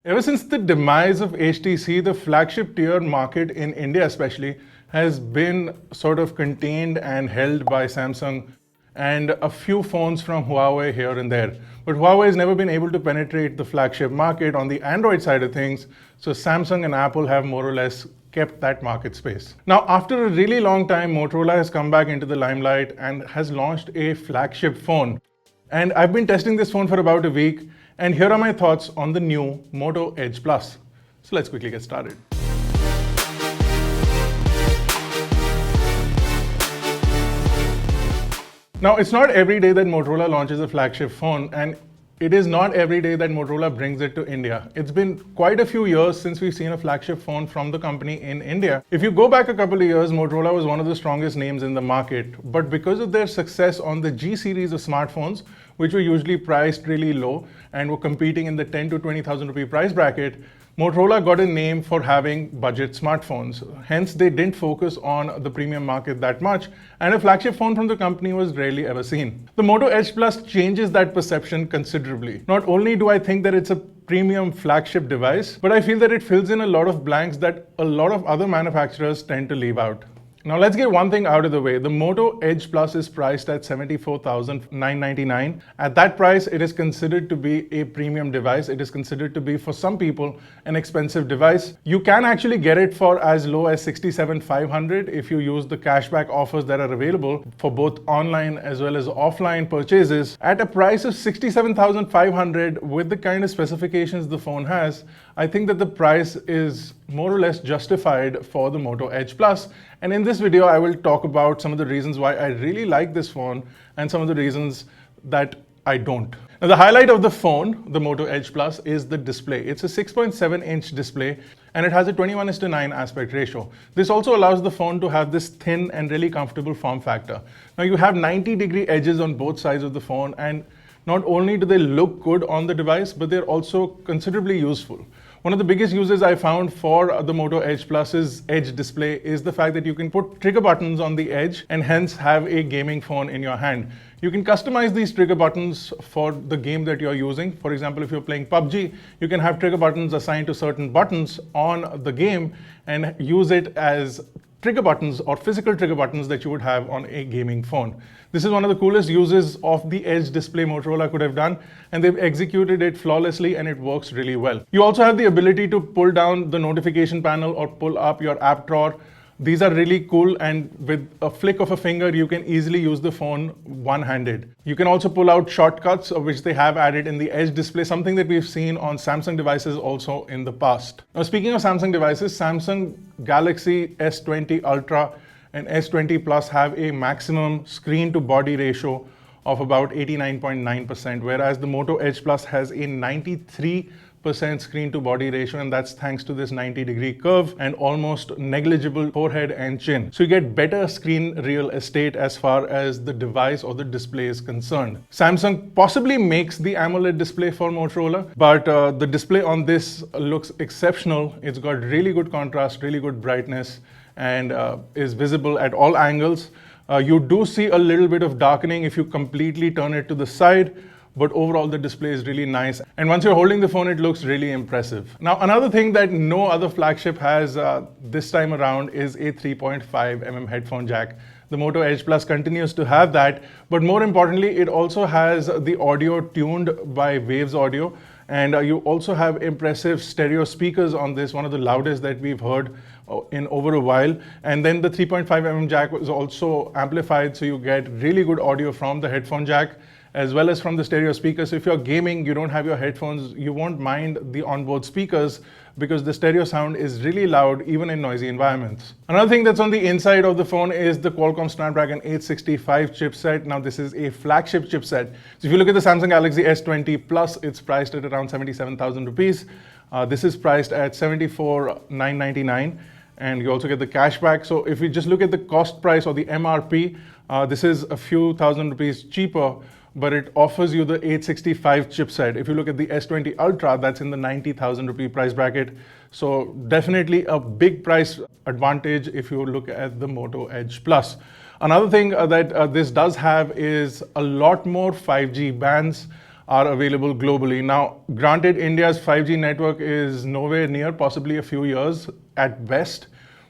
Ever since the demise of HTC, the flagship tier market in India especially has been sort of contained and held by Samsung and a few phones from Huawei here and there. But Huawei has never been able to penetrate the flagship market on the Android side of things, so Samsung and Apple have more or less kept that market space. Now, after a really long time, Motorola has come back into the limelight and has launched a flagship phone. And I've been testing this phone for about a week, and here are my thoughts on the new Moto Edge Plus. So let's quickly get started. Now, it's not every day that Motorola launches a flagship phone, and it is not every day that Motorola brings it to India. It's been quite a few years since we've seen a flagship phone from the company in India. If you go back a couple of years, Motorola was one of the strongest names in the market. But because of their success on the G series of smartphones, which were usually priced really low and were competing in the 10 to 20,000 rupee price bracket, Motorola got a name for having budget smartphones. Hence, they didn't focus on the premium market that much, and a flagship phone from the company was rarely ever seen. The Moto Edge Plus changes that perception considerably. Not only do I think that it's a premium flagship device, but I feel that it fills in a lot of blanks that a lot of other manufacturers tend to leave out. Now let's get one thing out of the way. The Moto Edge Plus is priced at 74,999. At that price, it is considered to be a premium device. It is considered to be, for some people, an expensive device. You can actually get it for as low as 67,500 if you use the cashback offers that are available for both online as well as offline purchases. At a price of 67,500 with the kind of specifications the phone has, I think that the price is more or less justified for the Moto Edge Plus. And in this video, I will talk about some of the reasons why I really like this phone and some of the reasons that I don't. Now, the highlight of the phone, the Moto Edge Plus, is the display. It's a 6.7-inch display and it has a 21:9 aspect ratio. This also allows the phone to have this thin and really comfortable form factor. Now, you have 90-degree edges on both sides of the phone, and not only do they look good on the device, but they're also considerably useful. One of the biggest uses I found for the Moto Edge Plus's edge display is the fact that you can put trigger buttons on the edge and hence have a gaming phone in your hand. You can customize these trigger buttons for the game that you're using. For example, if you're playing PUBG, you can have trigger buttons assigned to certain buttons on the game and use it as trigger buttons or physical trigger buttons that you would have on a gaming phone. This is one of the coolest uses of the edge display Motorola could have done, and they've executed it flawlessly and it works really well. You also have the ability to pull down the notification panel or pull up your app drawer. These are really cool, and with a flick of a finger, you can easily use the phone one-handed. You can also pull out shortcuts, of which they have added in the edge display, something that we've seen on Samsung devices also in the past. Now, speaking of Samsung devices, Samsung Galaxy S20 Ultra and S20 Plus have a maximum screen-to-body ratio of about 89.9%, whereas the Moto Edge Plus has a 93% screen-to-body ratio, and that's thanks to this 90-degree curve and almost negligible forehead and chin. So you get better screen real estate as far as the device or the display is concerned. Samsung possibly makes the AMOLED display for Motorola, but the display on this looks exceptional. It's got really good contrast, really good brightness, and is visible at all angles. You do see a little bit of darkening if you completely turn it to the side, but overall the display is really nice. And once you're holding the phone, it looks really impressive. Now, another thing that no other flagship has this time around is a 3.5mm headphone jack. The Moto Edge Plus continues to have that, but more importantly, it also has the audio tuned by Waves Audio, and you also have impressive stereo speakers on this, one of the loudest that we've heard in over a while. And then the 3.5mm jack was also amplified, so you get really good audio from the headphone jack as well as from the stereo speakers. So if you're gaming, you don't have your headphones, you won't mind the onboard speakers because the stereo sound is really loud even in noisy environments. Another thing that's on the inside of the phone is the Qualcomm Snapdragon 865 chipset. Now, this is a flagship chipset. So if you look at the Samsung Galaxy S20 Plus, it's priced at around 77,000 rupees. This is priced at 74,999. And you also get the cashback. So if we just look at the cost price or the MRP, this is a few thousand rupees cheaper, but it offers you the 865 chipset. If you look at the S20 Ultra, that's in the 90,000 rupee price bracket. So definitely a big price advantage if you look at the Moto Edge Plus. Another thing that this does have is a lot more 5G bands. are available globally. Now, granted, India's 5G network is nowhere near, possibly a few years at best,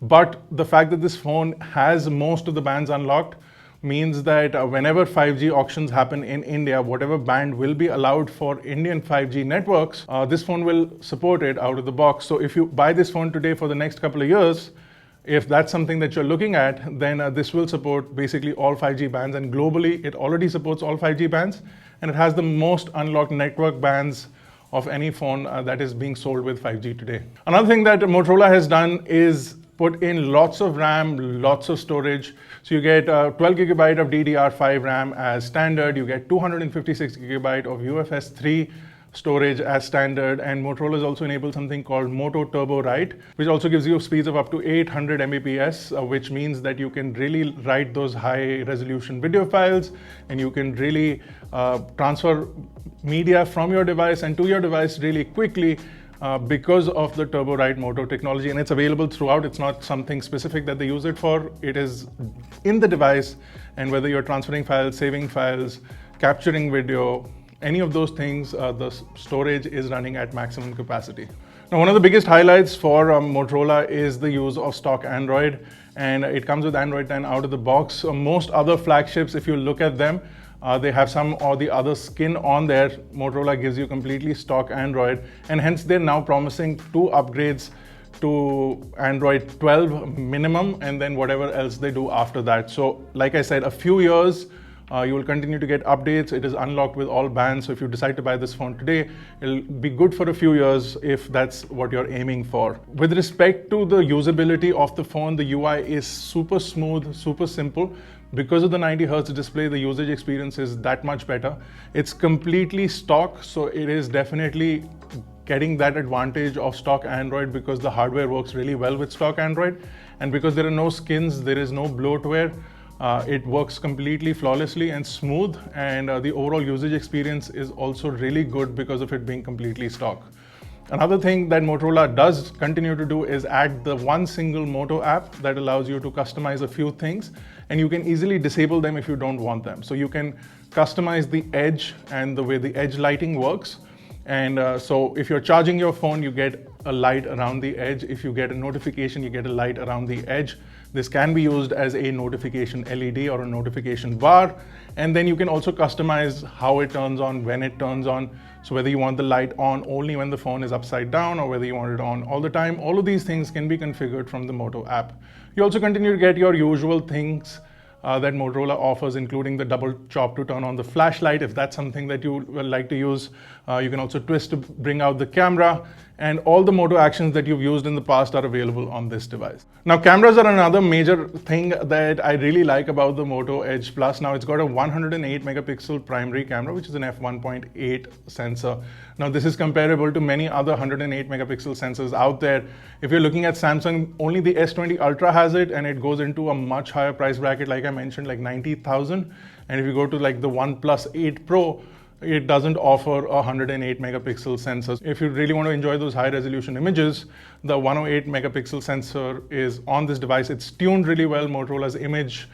but the fact that this phone has most of the bands unlocked means that whenever 5G auctions happen in India, whatever band will be allowed for Indian 5G networks, this phone will support it out of the box. So if you buy this phone today for the next couple of years, if that's something that you're looking at, then this will support basically all 5G bands, and globally it already supports all 5G bands, and it has the most unlocked network bands of any phone that is being sold with 5G today. Another thing that Motorola has done is put in lots of RAM, lots of storage. So you get 12 gigabyte of DDR5 RAM as standard, you get 256 gigabyte of UFS 3 storage as standard, and Motorola has also enabled something called Moto Turbo Write, which also gives you speeds of up to 800 Mbps, which means that you can really write those high resolution video files, and you can really transfer media from your device and to your device really quickly because of the Turbo Write Moto technology, and it's available throughout. It's not something specific that they use it for. It is in the device, and whether you're transferring files, saving files, capturing video, any of those things, the storage is running at maximum capacity. Now, one of the biggest highlights for Motorola is the use of stock Android, and it comes with Android 10 out of the box. Most other flagships, if you look at them, they have some or the other skin on there. Motorola gives you completely stock Android, and hence they're now promising 2 upgrades to Android 12 minimum, and then whatever else they do after that. So like I said, a few years, you will continue to get updates. It is unlocked with all bands. So if you decide to buy this phone today, it'll be good for a few years if that's what you're aiming for. With respect to the usability of the phone, the UI is super smooth, super simple. Because of the 90 Hz display, the usage experience is that much better. It's completely stock, so it is definitely getting that advantage of stock Android because the hardware works really well with stock Android. And because there are no skins, there is no bloatware, it works completely flawlessly and smooth, and the overall usage experience is also really good because of it being completely stock. Another thing that Motorola does continue to do is add the one single Moto app that allows you to customize a few things, and you can easily disable them if you don't want them. So you can customize the edge and the way the edge lighting works. And so if you're charging your phone, you get a light around the edge. If you get a notification, you get a light around the edge. This can be used as a notification LED or a notification bar. And then you can also customize how it turns on, when it turns on. So whether you want the light on only when the phone is upside down or whether you want it on all the time, all of these things can be configured from the Moto app. You also continue to get your usual things that Motorola offers, including the double chop to turn on the flashlight if that's something that you would like to use. You can also twist to bring out the camera, and all the Moto actions that you've used in the past are available on this device. Now, cameras are another major thing that I really like about the Moto Edge Plus. Now, it's got a 108 megapixel primary camera, which is an f1.8 sensor. Now, this is comparable to many other 108 megapixel sensors out there. If you're looking at Samsung, only the S20 Ultra has it, and it goes into a much higher price bracket, like I mentioned, like 90,000. And if you go to like the OnePlus 8 Pro, it doesn't offer a 108 megapixel sensor. If you really want to enjoy those high resolution images, the 108 megapixel sensor is on this device. It's tuned really well. Motorola's image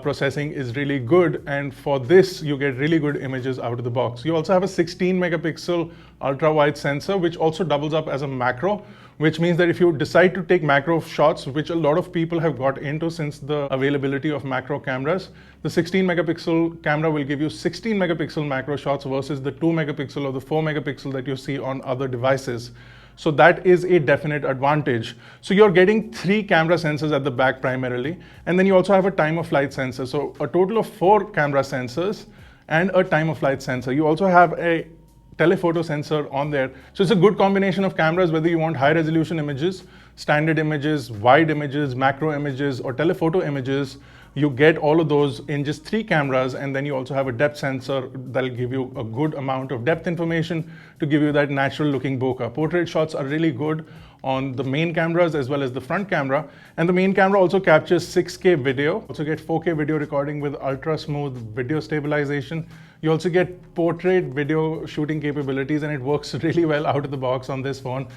processing is really good, and for this you get really good images out of the box. You also have a 16 megapixel ultra wide sensor, which also doubles up as a macro, which means that if you decide to take macro shots, which a lot of people have got into since the availability of macro cameras, the 16 megapixel camera will give you 16 megapixel macro shots versus the 2 megapixel or the 4 megapixel that you see on other devices. So that is a definite advantage. So you're getting 3 camera sensors at the back primarily, and then you also have a time of flight sensor. So a total of 4 camera sensors and a time of flight sensor. You also have a telephoto sensor on there. So it's a good combination of cameras, whether you want high resolution images, standard images, wide images, macro images, or telephoto images. You get all of those in just 3 cameras, and then you also have a depth sensor that'll give you a good amount of depth information to give you that natural looking bokeh. Portrait shots are really good on the main cameras as well as the front camera, and the main camera also captures 6K video. Also get 4K video recording with ultra smooth video stabilization. You also get portrait video shooting capabilities, and it works really well out of the box on this phone.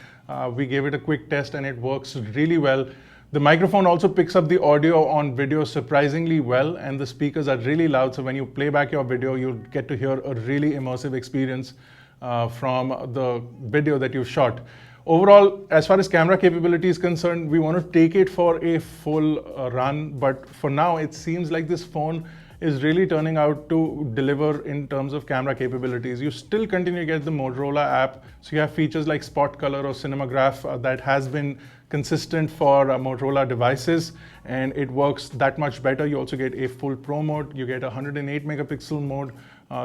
We gave it a quick test and it works really well. The microphone also picks up the audio on video surprisingly well, and the speakers are really loud, so when you play back your video, you'll get to hear a really immersive experience from the video that you've shot. Overall, as far as camera capability is concerned, we want to take it for a full run, but for now, it seems like this phone is really turning out to deliver in terms of camera capabilities. You still continue to get the Motorola app, so you have features like Spot Color or Cinemagraph that has been consistent for Motorola devices, and it works that much better. You also get a full Pro mode, you get a 108 megapixel mode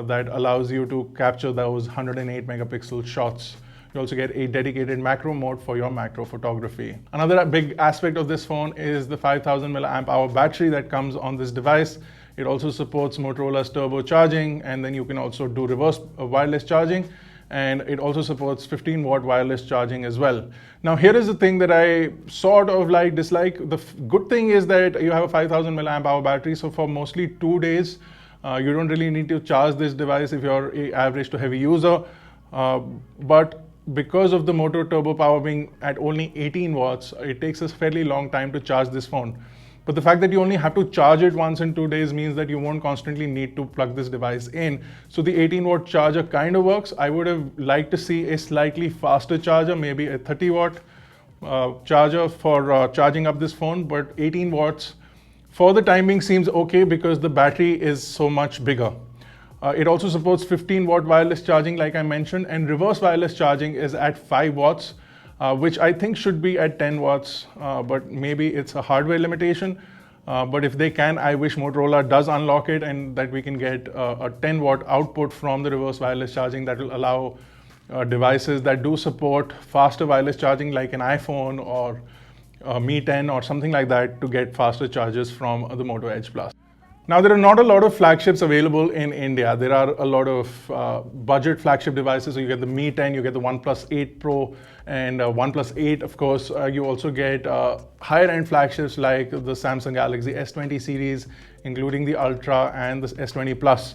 that allows you to capture those 108 megapixel shots. You also get a dedicated macro mode for your macro photography. Another big aspect of this phone is the 5000 milliamp hour battery that comes on this device. It also supports Motorola's turbo charging, and then you can also do reverse wireless charging, and it also supports 15-watt wireless charging as well. Now here is the thing that I sort of dislike. The good thing is that you have a 5000 milliamp hour battery, so for mostly 2 days, you don't really need to charge this device if you're an average to heavy user. But because of the motor turbo power being at only 18 watts, it takes a fairly long time to charge this phone. But the fact that you only have to charge it once in 2 days means that you won't constantly need to plug this device in. So the 18-watt charger kind of works. I would have liked to see a slightly faster charger, maybe a 30-watt charger for charging up this phone, but 18 watts for the time being seems okay because the battery is so much bigger. It also supports 15-watt wireless charging, like I mentioned, and reverse wireless charging is at 5 watts, which I think should be at 10 watts, but maybe it's a hardware limitation. But if they can, I wish Motorola does unlock it and that we can get a 10-watt output from the reverse wireless charging that will allow devices that do support faster wireless charging, like an iPhone or Mi 10 or something like that, to get faster charges from the Moto Edge Plus. Now, there are not a lot of flagships available in India. There are a lot of budget flagship devices. So you get the Mi 10, you get the OnePlus 8 Pro, and OnePlus 8, of course. You also get higher-end flagships like the Samsung Galaxy S20 series, including the Ultra and the S20 Plus.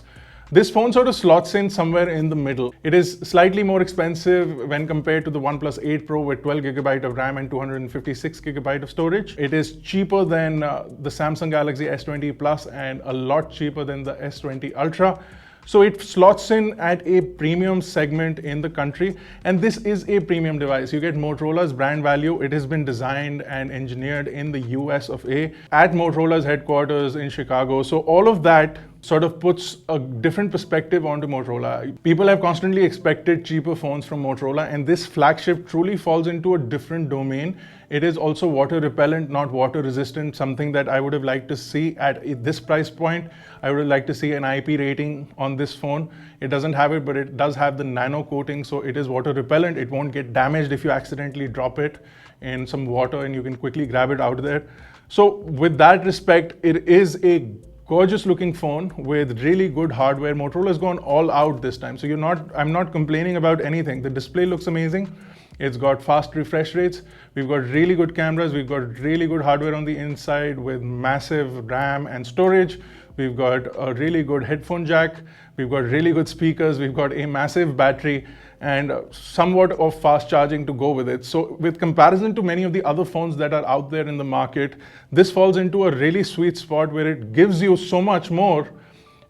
This phone sort of slots in somewhere in the middle. It is slightly more expensive when compared to the OnePlus 8 Pro with 12 GB of RAM and 256 GB of storage. It is cheaper than the Samsung Galaxy S20 Plus and a lot cheaper than the S20 Ultra. So it slots in at a premium segment in the country, and this is a premium device. You get Motorola's brand value. It has been designed and engineered in the US of A at Motorola's headquarters in Chicago. So all of that sort of puts a different perspective onto Motorola. People have constantly expected cheaper phones from Motorola, and this flagship truly falls into a different domain. It is also water repellent, not water resistant, something that I would have liked to see at this price point. I would have liked to see an IP rating on this phone. It doesn't have it, but it does have the nano coating, so it is water repellent. It won't get damaged if you accidentally drop it in some water, and you can quickly grab it out there. So with that respect, it is a gorgeous looking phone with really good hardware. Motorola has gone all out this time. So I'm not complaining about anything. The display looks amazing. It's got fast refresh rates. We've got really good cameras. We've got really good hardware on the inside with massive RAM and storage. We've got a really good headphone jack. We've got really good speakers. We've got a massive battery and somewhat of fast charging to go with it. So with comparison to many of the other phones that are out there in the market, this falls into a really sweet spot where it gives you so much more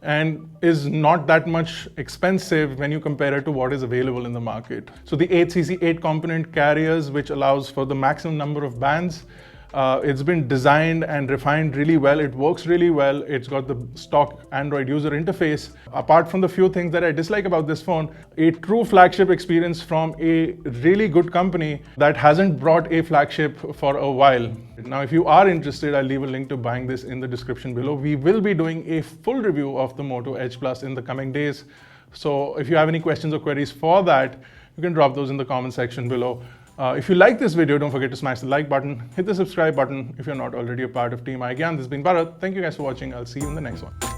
and is not that much expensive when you compare it to what is available in the market. So the 8cc 8-component carriers, which allows for the maximum number of bands, it's been designed and refined really well. It works really well. It's got the stock Android user interface. Apart from the few things that I dislike about this phone, a true flagship experience from a really good company that hasn't brought a flagship for a while. Now, if you are interested, I'll leave a link to buying this in the description below. We will be doing a full review of the Moto Edge Plus in the coming days. So if you have any questions or queries for that, you can drop those in the comment section below. If you like this video, don't forget to smash the like button, hit the subscribe button if you're not already a part of Team iGyan. This has been Bharat. Thank you guys for watching. I'll see you in the next one.